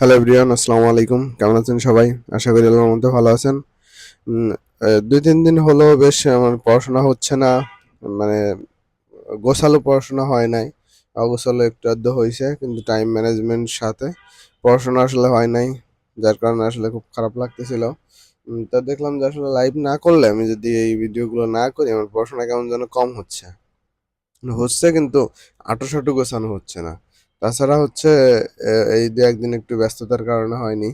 Hello everyone, আসসালামু আলাইকুম। কেমন আছেন সবাই? আশা করি আল্লাহর মধ্যে ভালো আছেন। উম, 2-3 দিন হলো বেশ আমার পড়াশোনা হচ্ছে না। মানে গোছালো পড়াশোনা হয় নাই, অগোছালো একটু আধটু হয়েছে, কিন্তু টাইম ম্যানেজমেন্ট সাথে পড়াশোনা আসলে হয় নাই, যার কারণে আসলে খুব খারাপ লাগতেছিল। তা দেখলাম যে আসলে লাইভ না করলে, আমি যদি এই ভিডিওগুলো না করি, আমার পড়াশোনা কেমন যেন কম হচ্ছে হচ্ছে কিন্তু আঁটোসাঁটো গোছানো হচ্ছে না। তাছাড়া হচ্ছে এই 2-1 দিন একটু ব্যস্ততার কারণে হয়নি।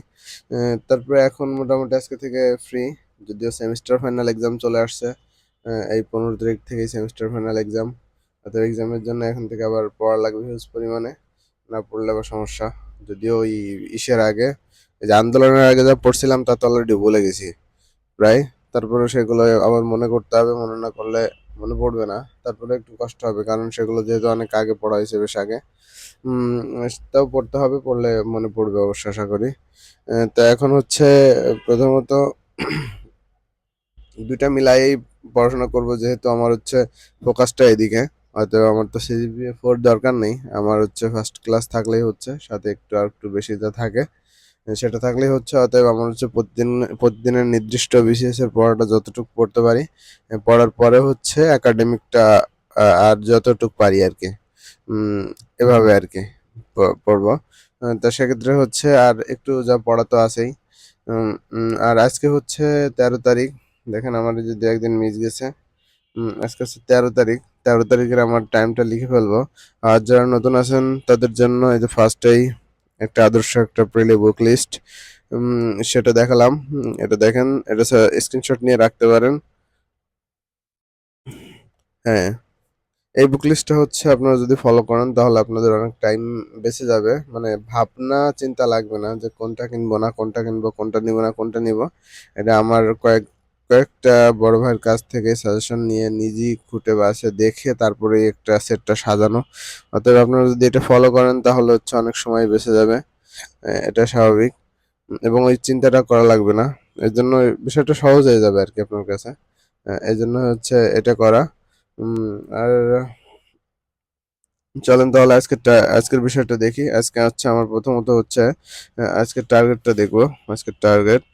তারপরে এখন মোটামুটি আজকে থেকে ফ্রি, যদিও সেমিস্টার ফাইনাল এক্সাম চলে আসছে। এই 15 তারিখ থেকেই সেমিস্টার ফাইনাল এক্সাম। অতএব এক্সামের জন্য এখন থেকে আবার পড়া লাগবে হিউজ পরিমাণে, না পড়লে আবার সমস্যা। যদিও ওই ইসের আগে, এই যে আন্দোলনের আগে যা পড়ছিলাম তা তো অলরেডি ভুলে গেছি প্রায়। তারপরে সেগুলো আবার মনে করতে হবে, মনে না করলে মনে পড়বে না। তারপরে একটু কষ্ট হবে, কারণ সেগুলো যেহেতু অনেক আগে পড়া হয়েছে, বেশ আগে। তাও পড়তে হবে, পড়লে মনে পড়বে অবশ্য, আশা করি। তো এখন হচ্ছে প্রথমত দুইটা মিলাই পড়াশোনা করব, যেহেতু আমার হচ্ছে ফোকাসটা এদিকে। হয়তো আমার তো সিজিপিএ 4 দরকার নেই, আমার হচ্ছে ফার্স্ট ক্লাস থাকলেই হচ্ছে, সাথে একটু আর একটু বেশি যা থাকে সেটা থাকলেই হচ্ছে। অতএব আমার হচ্ছে প্রতিদিনের নির্দিষ্ট বিসিএস এর পড়াটা যতটুকু পড়তে পারি, পড়ার পরে হচ্ছে একাডেমিকটা আর যতটুকু পারি আর কি। উম, এভাবে আর কি পড়বো। তা সেক্ষেত্রে হচ্ছে আর একটু যা পড়া তো আছেই। আর আজকে হচ্ছে 13 তারিখ। দেখেন আমার এই যে 2-1 দিন মিস গেছে। আজকে হচ্ছে 13 তারিখ। 13 তারিখের আমার টাইমটা লিখে ফেলবো। আর যারা নতুন আছেন তাদের জন্য এই যে ফার্স্টেই একটা আদর্শ একটা প্রিলি বুক লিস্ট সেটা দেখালাম। এটা দেখেন, এটা স্ক্রিনশট নিয়ে রাখতে পারেন। হ্যাঁ, এই বুক লিস্টটা হচ্ছে আপনারা যদি ফলো করেন তাহলে আপনাদের অনেক টাইম বেঁচে যাবে। মানে ভাবনা চিন্তা লাগবে না যে কোনটা কিনবো না কোনটা কিনবো, কোনটা নিব না কোনটা নিব। এটা আমার কয়েকটা বড় ভাইয়ের কাছ থেকে সাজেশন নিয়ে নিজেই খুঁটে বাসে দেখে তারপরে একটা সেটটা সাজানো। অতএব আপনারা যদি এটা ফলো করেন তাহলে হচ্ছে অনেক সময় বেঁচে যাবে। এটা স্বাভাবিক। এবং ওই চিন্তাটা করা লাগবে না। এর জন্য বিষয়টা সহজ হয়ে যাবে আর কি আপনার কাছে। এই জন্য হচ্ছে এটা করা। আর চলেন তাহলে আজকের বিষয়টা দেখি। আজকে হচ্ছে আমার প্রথমত হচ্ছে আজকের টার্গেটটা দেখবো। আজকের টার্গেট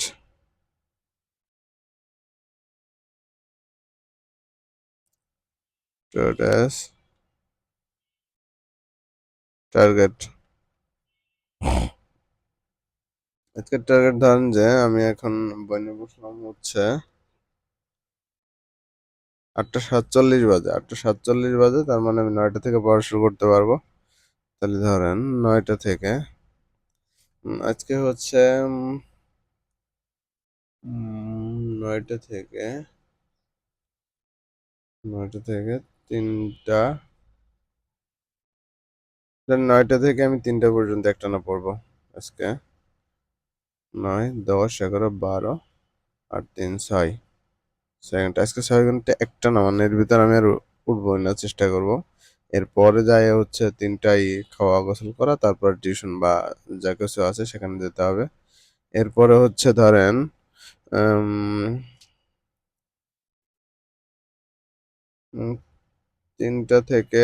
টার্গেট আজকের টার্গেট ধরেন যে আমি এখন বইনে বসলাম হচ্ছে 8:47 বাজে। 8:47 বাজে, তার মানে আমি 9টা থেকে পড়া শুরু করতে পারবো। তাহলে ধরেন 9টা থেকে আজকে হচ্ছে 9টা থেকে 3টা। 9টা থেকে আমি 3টা পর্যন্ত একটানা পড়বো আজকে। 9, 10, 11, 12, 8, 3, 6 সেকেন্ড। আজকে 6 ঘন্টা একটা না, মানে এর ভিতর আমি আর উঠবোই না, চেষ্টা করব। এরপরে যাই হচ্ছে 3টায় খাওয়া গোসল করা, তারপর টিউশন বা যা কিছু আছে সেখানে যেতে হবে। এরপরে হচ্ছে ধরেন উম, 3টা থেকে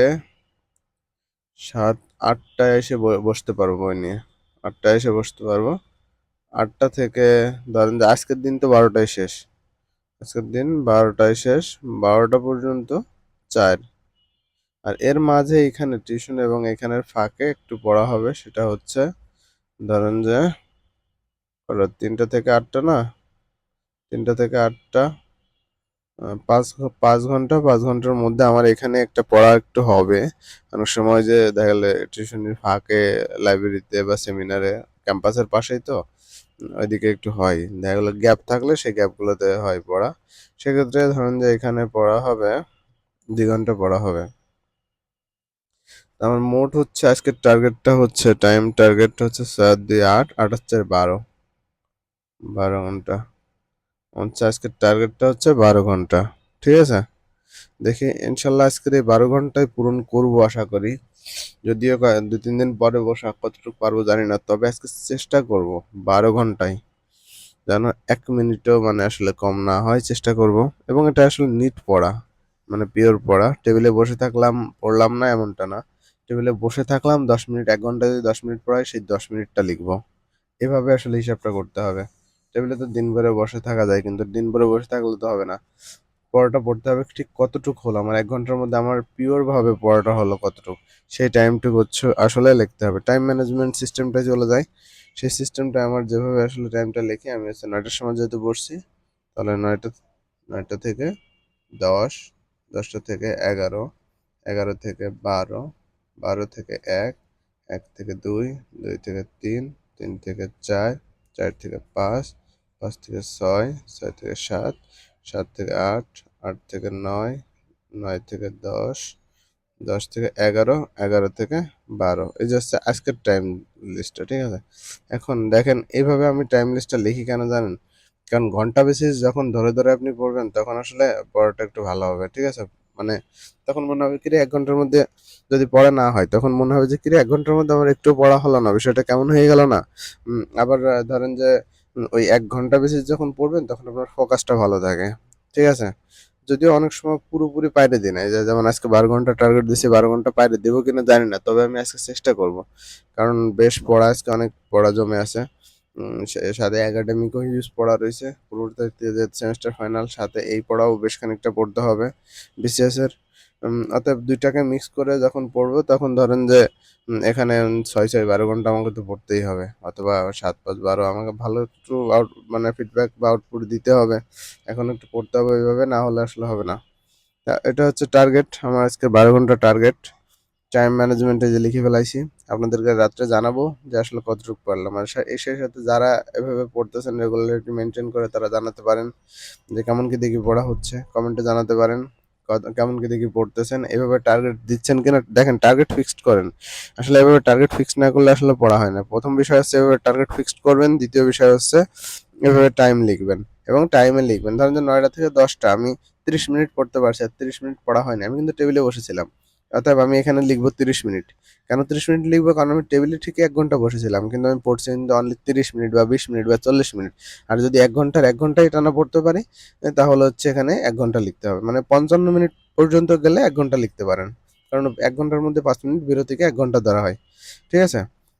7-8টায় এসে বসতে পারবো বই নিয়ে। 8টায় এসে বসতে পারবো। 8টা থেকে ধরেন যে আজকের দিন তো 12টায় শেষ। আজকের দিন 12টায় শেষ, 12টা পর্যন্ত 4। আর এর মাঝে এখানে টিউশন এবং এখানের ফাঁকে একটু পড়া হবে, সেটা হচ্ছে ধরেন যে 3টা থেকে 8টা না, 3টা থেকে 8টা, 5 5 ঘন্টা। 5 ঘন্টার মধ্যে আমার এখানে একটা পড়া একটু হবে। অনেক সময় যে দেখা গেলে টিউশনির ফাঁকে লাইব্রেরিতে বা সেমিনারে, ক্যাম্পাসের পাশেই তো, ওইদিকে একটু হয়, দেখা গেলো গ্যাপ থাকলে সেই গ্যাপগুলোতে হয় পড়া। সেক্ষেত্রে ধরেন যে এখানে পড়া হবে, 2 ঘন্টা পড়া হবে। আমার মোট হচ্ছে আজকের টার্গেটটা হচ্ছে, টাইম টার্গেটটা হচ্ছে 7 2 8, 8 আর 4 12, 12 ঘন্টা। হচ্ছে আজকের টার্গেটটা হচ্ছে 12 ঘন্টা। ঠিক আছে, দেখি ইনশাল্লাহ আজকের এই 12 ঘন্টায় পূরণ করব আশা করি। যদিও 2-3 দিন পরে বসা কতটুকু পারবো জানি না, তবে আজকে চেষ্টা করব 12 ঘন্টায় যেন 1 মিনিটও মানে আসলে কম না হয়, চেষ্টা করব। এবং এটা আসলে নিট পড়া, মানে পিওর পড়া। টেবিলে বসে থাকলাম পড়লাম না এমনটা না। টেবিলে বসে থাকলাম 10 মিনিট, 1 ঘন্টা যদি 10 মিনিট পড়াই, সেই 10 মিনিটটা লিখবো। এভাবে আসলে হিসাবটা করতে হবে। টেবিলে তো দিনভরে বসে থাকা যায়, কিন্তু দিনভরে বসে থাকলে তো হবে না। পড়াটা পড়তে হবে ঠিক কতটুক হলো আমার 1 ঘন্টার মধ্যে আমার পিওর ভাবে পড়াটা হলো কতটুক, সেই টাইমটুকু হচ্ছে আসলে লিখতে হবে। টাইম ম্যানেজমেন্ট সিস্টেমটায় চলে যায়। সেই সিস্টেমটা আমার যেভাবে আসলে টাইমটা লিখি, আমি হচ্ছে 9টার সময় যেহেতু বসছি, তাহলে 9টা থেকে 10, 10টা থেকে 11, 11 থেকে 12, 12 থেকে 1, 1 থেকে 2, 2 থেকে 3, 3 থেকে 4, 4 থেকে 5, 5 থেকে 6, 6 থেকে 7, 7 থেকে 8, 8 থেকে 9, 9 থেকে 10, 10 থেকে 11, 11 থেকে 12। এই যে হচ্ছে আজকের টাইম লিস্টটা, ঠিক আছে? এখন দেখেন এইভাবে আমি টাইম লিস্টটা লিখি কেন জানেন? কারণ ঘন্টা বেসিস যখন ধরে ধরে আপনি পড়বেন তখন আসলে পড়াটা একটু ভালো হবে, ঠিক আছে? মানে তখন মনে হবে কিরে 1 ঘন্টার মধ্যে যদি পড়া না হয়, তখন মনে হবে যে কিরে 1 ঘন্টার মধ্যে আমার একটু পড়া হলো না, বিষয়টা কেমন হয়ে গেল না। আবার ধরেন যে ওই 1 ঘন্টা বেসিস যখন পড়বেন তখন আপনার ফোকাসটা ভালো থাকে, ঠিক আছে? যদিও অনেক সময় পুরোপুরি পাইরে দিই না, এই যে যেমন আজকে 12 ঘন্টা টার্গেট দিছি, 12 ঘন্টা পাইরে দেবো কিনা জানি না, তবে আমি আজকে চেষ্টা করব। কারণ বেশ পড়া, আজকে অনেক পড়া জমে আছে। সাথে একাডেমিকও হিউজ পড়া রয়েছে, পরবর্তীতে যে সেমিস্টার ফাইনাল, সাথে এই পড়াও বেশ খানিকটা পড়তে হবে বিসিএস এর। অতএব দুইটাকে মিক্স করে যখন পড়বো তখন ধরেন যে এখানে 6 6 12 ঘন্টা আমাকে তো পড়তেই হবে, অথবা 7 5 12 আমাকে ভালো একটু আউট মানে ফিডব্যাক বা আউটপুট দিতে হবে। এখন একটু পড়তে হবে ওইভাবে, না হলে আসলে হবে না। এটা হচ্ছে টার্গেট আমার, আজকে 12 ঘন্টা টার্গেট। টাইম ম্যানেজমেন্টে যে লিখে ফেলাইছি, আপনাদেরকে রাত্রে জানাবো যে আসলে কতটুকু পারলাম। আর সেই সাথে যারা এভাবে পড়তেছেন রেগুলারিটি মেনটেন করে, তারা জানাতে পারেন যে কেমন কি দেখি পড়া হচ্ছে, কমেন্টে জানাতে পারেন কেমন কি দেখি পড়তেছেন, এভাবে টার্গেট দিচ্ছেন কিনা দেখেন, টার্গেট ফিক্সড করেন। আসলে এভাবে টার্গেট ফিক্সড না করলে আসলে পড়া হয় না। প্রথম বিষয় হচ্ছে এভাবে টার্গেট ফিক্সড করবেন, দ্বিতীয় বিষয় হচ্ছে এভাবে টাইম লিখবেন এবং টাইমে লিখবেন। ধরেন যে 9টা থেকে 10টা আমি 30 মিনিট পড়তে পারছি, আর 30 মিনিট পড়া হয়নি, আমি কিন্তু টেবিলে বসেছিলাম, অতএব আমি এখানে লিখবো 30 মিনিট। কেন 30 মিনিট লিখবো? কারণ আমি টেবিলে ঠিকই 1 ঘন্টা বসেছিলাম, কিন্তু আমি পড়ছি কিন্তু অনলি 30 মিনিট বা 20 মিনিট বা 40 মিনিট। আর যদি 1 ঘন্টায় টানা পড়তে পারি, তাহলে হচ্ছে এখানে 1 ঘন্টা লিখতে হবে, মানে 55 মিনিট পর্যন্ত গেলে 1 ঘন্টা লিখতে পারেন। কারণ 1 ঘন্টার মধ্যে 5 মিনিট বিরতিকে 1 ঘন্টা ধরা হয়, ঠিক আছে?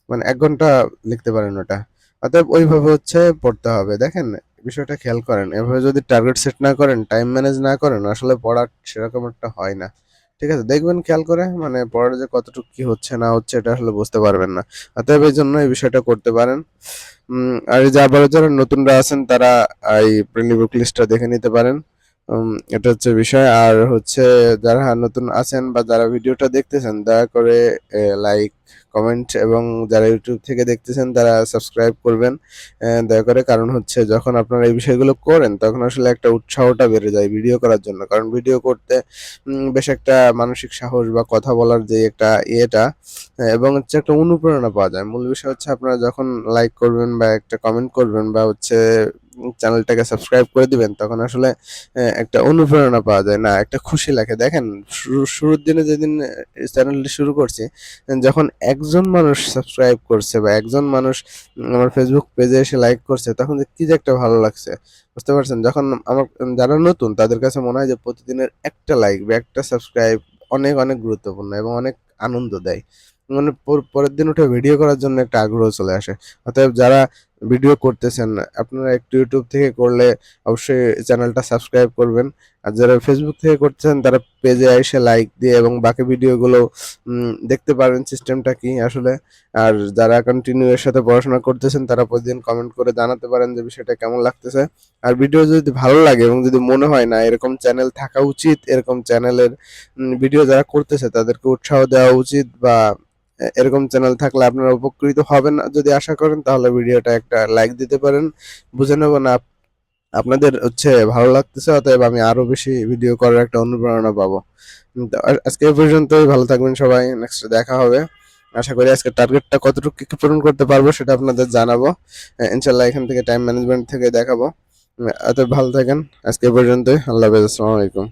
মানে 1 ঘন্টা লিখতে পারেন ওটা। অতএব ওইভাবে হচ্ছে পড়তে হবে। দেখেন, বিষয়টা খেয়াল করেন, এভাবে যদি টার্গেট সেট না করেন, টাইম ম্যানেজ না করেন, আসলে পড়া সেরকম একটা হয় না, ঠিক আছে? দেখবেন খেয়াল করে, মানে পড়ার যে কতটুকু কি হচ্ছে না হচ্ছে এটা আসলে বুঝতে পারবেন না। অতএব এই জন্য এই বিষয়টা করতে পারেন। আর এই যে আবারও যারা নতুনরা আছেন, তারা এই প্রিলি বুক লিস্টটা দেখে নিতে পারেন। এটা হচ্ছে বিষয়। আর হচ্ছে যারা নতুন আছেন বা যারা ভিডিওটা দেখতেছেন, দয়া করে লাইক, কমেন্ট এবং যারা ইউটিউব থেকে দেখতেছেন তারা সাবস্ক্রাইব করবেন দয়া করে। কারণ হচ্ছে যখন আপনারা এই বিষয়গুলো করেন তখন আসলে একটা উৎসাহটা বেড়ে যায় ভিডিও করার জন্য। কারণ ভিডিও করতে বেশ একটা মানসিক সাহস বা কথা বলার যে একটা ইয়েটা, এবং হচ্ছে একটা অনুপ্রেরণা পাওয়া যায়। মূল বিষয় হচ্ছে আপনারা যখন লাইক করবেন বা একটা কমেন্ট করবেন বা হচ্ছে চ্যানেলটাকে সাবস্ক্রাইব করে দিবেন, তখন আসলে একটা অনুপ্রেরণা পাওয়া যায়, না একটা খুশি লাগে। দেখেন, শুরুর দিনে যেদিন চ্যানেলটি শুরু করছি, যখন একজন মানুষ সাবস্ক্রাইব করছে বা একজন মানুষ আমার ফেসবুক পেজে এসে লাইক করছে, তখন যে কি যে একটা ভালো লাগছে, বুঝতে পারছেন? যখন আমার যারা নতুন তাদের কাছে মনে হয় যে প্রতিদিনের একটা লাইক বা একটা সাবস্ক্রাইব অনেক অনেক গুরুত্বপূর্ণ এবং অনেক আনন্দ দেয়। মানে পরের দিন উঠে ভিডিও করার জন্য একটা আগ্রহ চলে আসে। অতএব যারা ভিডিও করতেছেন, আপনারা একটু ইউটিউব থেকে করলে অবশ্যই চ্যানেলটা সাবস্ক্রাইব করবেন। আর যারা ফেসবুক থেকে করছেন তারা পেজে এসে লাইক দিয়ে এবং বাকি ভিডিওগুলো দেখতে পারবেন সিস্টেমটা কি আসলে। আর যারা কন্টিনিউ এর সাথে পড়াশোনা করতেছেন তারা প্রতিদিন কমেন্ট করে জানাতে পারেন যে বিষয়টা কেমন লাগতেছে। আর ভিডিও যদি ভালো লাগে এবং যদি মনে হয় না এরকম চ্যানেল থাকা উচিত, এরকম চ্যানেলের ভিডিও যারা করতেছে তাদেরকে উৎসাহ দেওয়া উচিত, বা এরকম চ্যানেল থাকলে আপনারা উপকৃত হবেন যদি আশা করেন, তাহলে ভিডিওটা একটা লাইক দিতে পারেন। বুঝে নেব না আপনাদের হচ্ছে ভালো লাগতেছে, অতএব আমি আরো বেশি ভিডিও করার একটা অনুপ্রেরণা পাবো। তো আজকে এই পর্যন্তই, ভালো থাকবেন সবাই, নেক্সট দেখা হবে। আশা করি আজকে টার্গেটটা কতটুকু কি পূরণ করতে পারবো সেটা আপনাদের জানাবো। ইনশাল্লাহ এখান থেকে টাইম ম্যানেজমেন্ট থেকে দেখাবো। অতএব ভালো থাকেন, আজকে এই পর্যন্তই, আল্লাহ হাফেজ, আসসালামু আলাইকুম।